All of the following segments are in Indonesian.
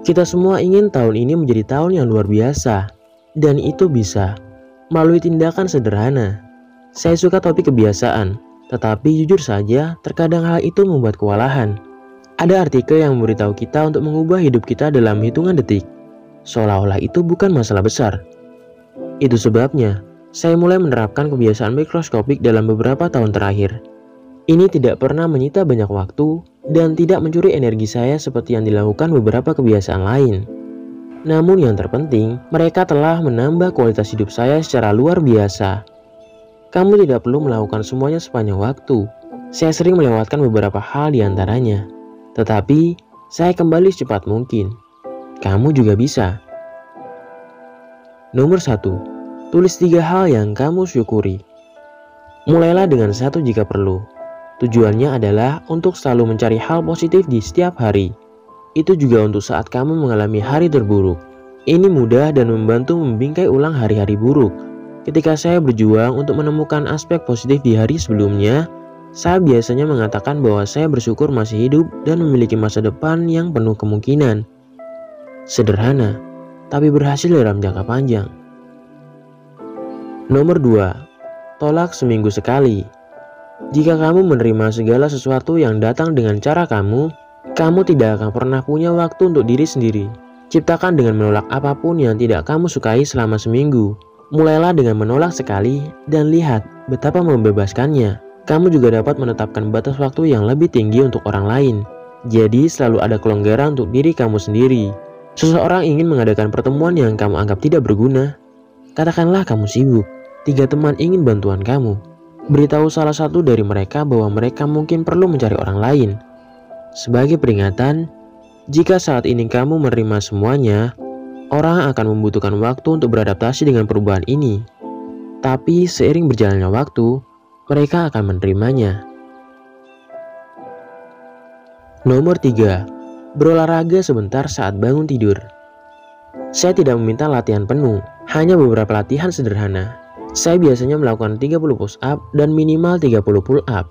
Kita semua ingin tahun ini menjadi tahun yang luar biasa, dan itu bisa melalui tindakan sederhana. Saya suka topik kebiasaan, tetapi jujur saja terkadang hal itu membuat kewalahan. Ada artikel yang memberitahu kita untuk mengubah hidup kita dalam hitungan detik, seolah-olah itu bukan masalah besar. Itu sebabnya saya mulai menerapkan kebiasaan mikroskopik dalam beberapa tahun terakhir. Ini tidak pernah menyita banyak waktu dan tidak mencuri energi saya seperti yang dilakukan beberapa kebiasaan lain. Namun yang terpenting, mereka telah menambah kualitas hidup saya secara luar biasa. Kamu tidak perlu melakukan semuanya sepanjang waktu. Saya sering melewatkan beberapa hal di antaranya. Tetapi, saya kembali secepat mungkin. Kamu juga bisa. Nomor 1. Tulis 3 hal yang kamu syukuri. Mulailah dengan 1 jika perlu. Tujuannya adalah untuk selalu mencari hal positif di setiap hari. Itu juga untuk saat kamu mengalami hari terburuk. Ini mudah dan membantu membingkai ulang hari-hari buruk. Ketika saya berjuang untuk menemukan aspek positif di hari sebelumnya, saya biasanya mengatakan bahwa saya bersyukur masih hidup dan memiliki masa depan yang penuh kemungkinan. Sederhana, tapi berhasil dalam jangka panjang. Nomor 2. Tolak seminggu sekali. Jika kamu menerima segala sesuatu yang datang dengan cara kamu tidak akan pernah punya waktu untuk diri sendiri. Ciptakan dengan menolak apapun yang tidak kamu sukai selama seminggu. Mulailah dengan menolak sekali dan lihat betapa membebaskannya. Kamu juga dapat menetapkan batas waktu yang lebih tinggi untuk orang lain. Jadi selalu ada kelonggaran untuk diri kamu sendiri. Seseorang ingin mengadakan pertemuan yang kamu anggap tidak berguna. Katakanlah kamu sibuk. 3 teman ingin bantuan kamu. Beritahu salah satu dari mereka bahwa mereka mungkin perlu mencari orang lain. Sebagai peringatan, jika saat ini kamu menerima semuanya, orang akan membutuhkan waktu untuk beradaptasi dengan perubahan ini. Tapi seiring berjalannya waktu, mereka akan menerimanya. Nomor 3. Berolahraga sebentar saat bangun tidur. Saya tidak meminta latihan penuh, hanya beberapa latihan sederhana. Saya biasanya melakukan 30 push up dan minimal 30 pull up.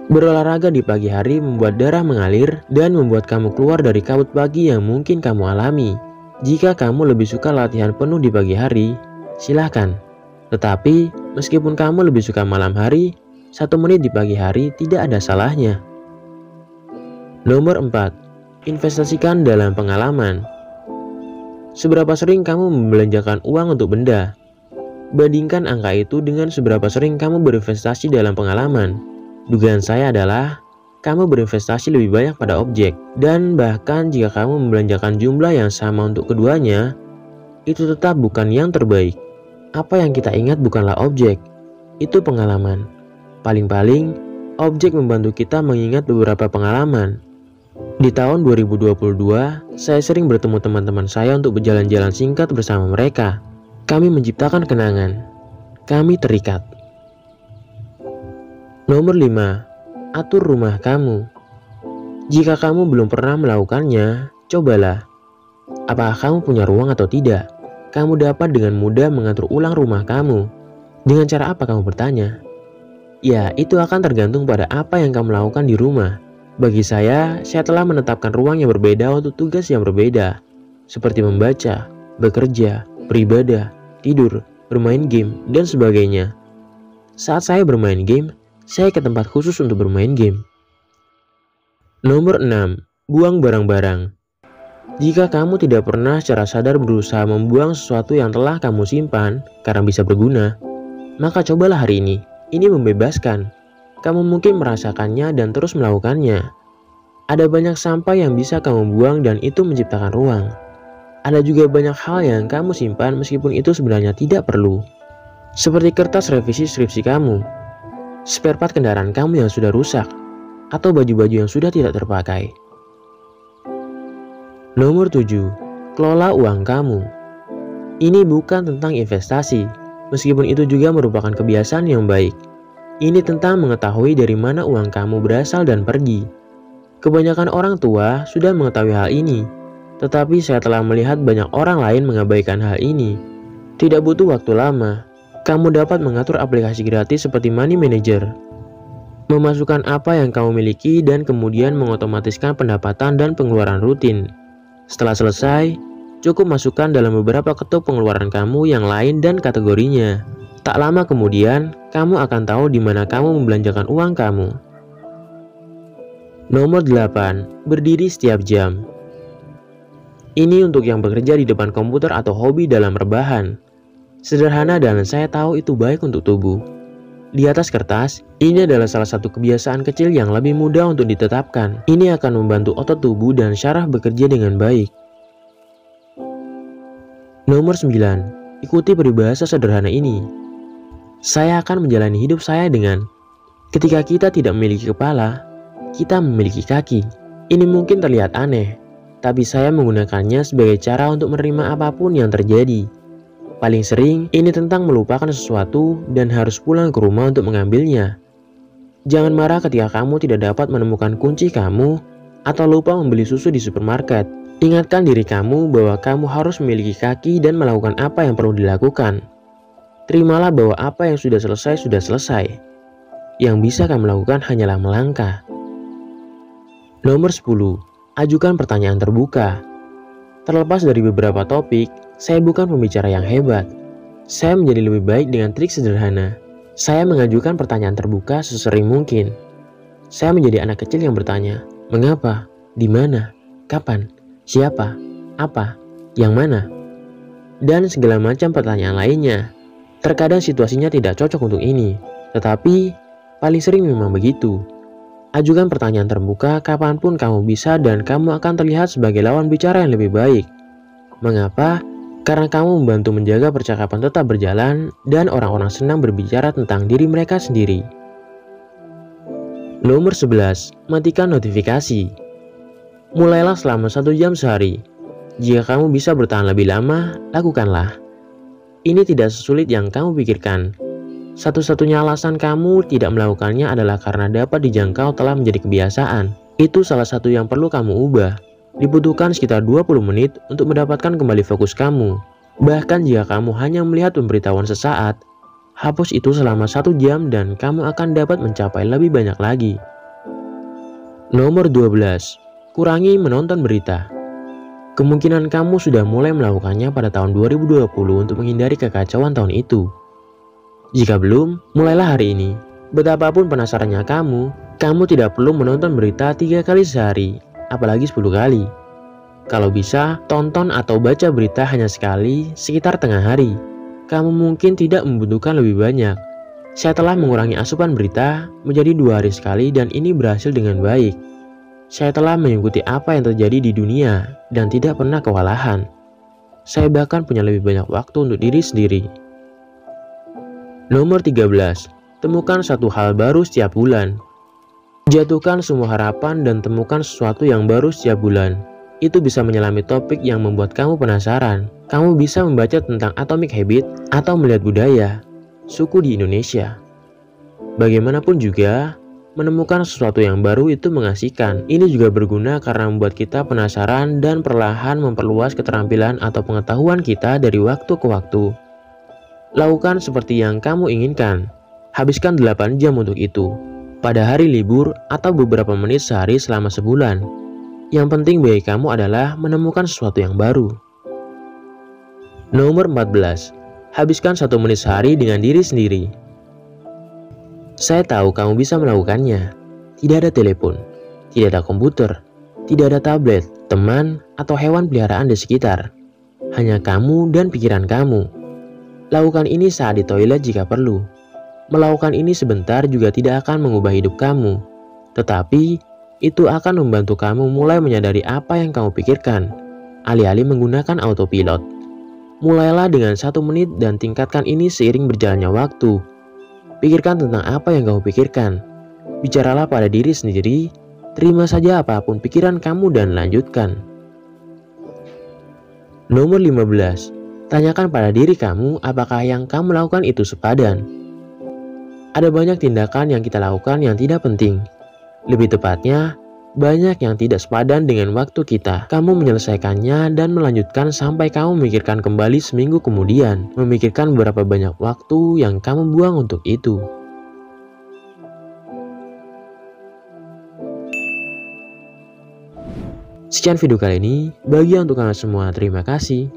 Berolahraga di pagi hari membuat darah mengalir dan membuat kamu keluar dari kabut pagi yang mungkin kamu alami. Jika kamu lebih suka latihan penuh di pagi hari, silahkan. Tetapi, meskipun kamu lebih suka malam hari, 1 menit di pagi hari tidak ada salahnya. Nomor 4. Investasikan dalam pengalaman. Seberapa sering kamu membelanjakan uang untuk benda? Bandingkan angka itu dengan seberapa sering kamu berinvestasi dalam pengalaman. Dugaan saya adalah kamu berinvestasi lebih banyak pada objek, dan bahkan jika kamu membelanjakan jumlah yang sama untuk keduanya, itu tetap bukan yang terbaik. Apa yang kita ingat bukanlah objek, itu pengalaman. Paling-paling, objek membantu kita mengingat beberapa pengalaman. Di tahun 2022, saya sering bertemu teman-teman saya untuk berjalan-jalan singkat bersama mereka. Kami menciptakan kenangan. Kami terikat. Nomor 5. Atur rumah kamu. Jika kamu belum pernah melakukannya, cobalah. Apakah kamu punya ruang atau tidak? Kamu dapat dengan mudah mengatur ulang rumah kamu. Dengan cara apa kamu bertanya? Ya, itu akan tergantung pada apa yang kamu lakukan di rumah. Bagi saya telah menetapkan ruang yang berbeda untuk tugas yang berbeda, seperti membaca, bekerja, beribadah, tidur, bermain game, dan sebagainya. Saat saya bermain game, saya ke tempat khusus untuk bermain game. Nomor 6. Buang barang-barang. Jika kamu tidak pernah secara sadar berusaha membuang sesuatu yang telah kamu simpan karena bisa berguna, maka cobalah hari ini. Ini membebaskan. Kamu mungkin merasakannya dan terus melakukannya. Ada banyak sampah yang bisa kamu buang dan itu menciptakan ruang. Ada juga banyak hal yang kamu simpan meskipun itu sebenarnya tidak perlu. Seperti kertas revisi skripsi kamu, spare part kendaraan kamu yang sudah rusak, atau baju-baju yang sudah tidak terpakai. Nomor 7. Kelola uang kamu. Ini bukan tentang investasi, meskipun itu juga merupakan kebiasaan yang baik. Ini tentang mengetahui dari mana uang kamu berasal dan pergi. Kebanyakan orang tua sudah mengetahui hal ini, tetapi saya telah melihat banyak orang lain mengabaikan hal ini. Tidak butuh waktu lama, kamu dapat mengatur aplikasi gratis seperti Money Manager. Memasukkan apa yang kamu miliki dan kemudian mengotomatiskan pendapatan dan pengeluaran rutin. Setelah selesai, cukup masukkan dalam beberapa ketuk pengeluaran kamu yang lain dan kategorinya. Tak lama kemudian, kamu akan tahu di mana kamu membelanjakan uang kamu. Nomor 8. Berdiri setiap jam. Ini untuk yang bekerja di depan komputer atau hobi dalam rebahan. Sederhana dan saya tahu itu baik untuk tubuh. Di atas kertas, ini adalah salah satu kebiasaan kecil yang lebih mudah untuk ditetapkan. Ini akan membantu otot tubuh dan syaraf bekerja dengan baik. Nomor 9. Ikuti peribahasa sederhana ini. Saya akan menjalani hidup saya dengan ketika kita tidak memiliki kepala, kita memiliki kaki. Ini mungkin terlihat aneh, tapi saya menggunakannya sebagai cara untuk menerima apapun yang terjadi. Paling sering, ini tentang melupakan sesuatu dan harus pulang ke rumah untuk mengambilnya. Jangan marah ketika kamu tidak dapat menemukan kunci kamu atau lupa membeli susu di supermarket. Ingatkan diri kamu bahwa kamu harus memiliki kaki dan melakukan apa yang perlu dilakukan. Terimalah bahwa apa yang sudah selesai sudah selesai. Yang bisa kamu lakukan hanyalah melangkah. Nomor 10. Ajukan pertanyaan terbuka. Terlepas dari beberapa topik, saya bukan pembicara yang hebat. Saya menjadi lebih baik dengan trik sederhana. Saya mengajukan pertanyaan terbuka sesering mungkin. Saya menjadi anak kecil yang bertanya, mengapa, di mana, kapan, siapa, apa, yang mana, dan segala macam pertanyaan lainnya. Terkadang situasinya tidak cocok untuk ini, tetapi paling sering memang begitu. Ajukan pertanyaan terbuka kapanpun kamu bisa dan kamu akan terlihat sebagai lawan bicara yang lebih baik. Mengapa? Karena kamu membantu menjaga percakapan tetap berjalan dan orang-orang senang berbicara tentang diri mereka sendiri. Nomor 11. Matikan notifikasi. Mulailah selama 1 jam sehari. Jika kamu bisa bertahan lebih lama, lakukanlah. Ini tidak sesulit yang kamu pikirkan. Satu-satunya alasan kamu tidak melakukannya adalah karena dapat dijangkau telah menjadi kebiasaan. Itu salah satu yang perlu kamu ubah. Dibutuhkan sekitar 20 menit untuk mendapatkan kembali fokus kamu. Bahkan jika kamu hanya melihat pemberitahuan sesaat, hapus itu selama 1 jam dan kamu akan dapat mencapai lebih banyak lagi. Nomor 12. Kurangi menonton berita. Kemungkinan kamu sudah mulai melakukannya pada tahun 2020 untuk menghindari kekacauan tahun itu. Jika belum, mulailah hari ini. Betapapun penasarannya kamu tidak perlu menonton berita 3 kali sehari, apalagi 10 kali. Kalau bisa, tonton atau baca berita hanya sekali, sekitar tengah hari. Kamu mungkin tidak membutuhkan lebih banyak. Saya telah mengurangi asupan berita menjadi 2 hari sekali dan ini berhasil dengan baik. Saya telah mengikuti apa yang terjadi di dunia dan tidak pernah kewalahan. Saya bahkan punya lebih banyak waktu untuk diri sendiri. Nomor 13. Temukan satu hal baru setiap bulan. Jatuhkan semua harapan dan temukan sesuatu yang baru setiap bulan. Itu bisa menyelami topik yang membuat kamu penasaran. Kamu bisa membaca tentang Atomic Habit atau melihat budaya, suku di Indonesia. Bagaimanapun juga, menemukan sesuatu yang baru itu mengasihkan. Ini juga berguna karena membuat kita penasaran dan perlahan memperluas keterampilan atau pengetahuan kita dari waktu ke waktu. Lakukan seperti yang kamu inginkan. Habiskan 8 jam untuk itu, pada hari libur atau beberapa menit sehari selama sebulan. Yang penting bagi kamu adalah menemukan sesuatu yang baru. Nomor 14. Habiskan 1 menit sehari dengan diri sendiri. Saya tahu kamu bisa melakukannya. Tidak ada telepon, tidak ada komputer, tidak ada tablet, teman, atau hewan peliharaan di sekitar. Hanya kamu dan pikiran kamu. Lakukan ini saat di toilet jika perlu. Melakukan ini sebentar juga tidak akan mengubah hidup kamu. Tetapi, itu akan membantu kamu mulai menyadari apa yang kamu pikirkan, alih-alih menggunakan autopilot. Mulailah dengan 1 menit dan tingkatkan ini seiring berjalannya waktu. Pikirkan tentang apa yang kamu pikirkan. Bicaralah pada diri sendiri, terima saja apapun pikiran kamu dan lanjutkan. Nomor 15. Tanyakan pada diri kamu apakah yang kamu lakukan itu sepadan. Ada banyak tindakan yang kita lakukan yang tidak penting. Lebih tepatnya, banyak yang tidak sepadan dengan waktu kita. Kamu menyelesaikannya dan melanjutkan sampai kamu memikirkan kembali seminggu kemudian. Memikirkan berapa banyak waktu yang kamu buang untuk itu. Sekian video kali ini, bagi untuk kalian semua terima kasih.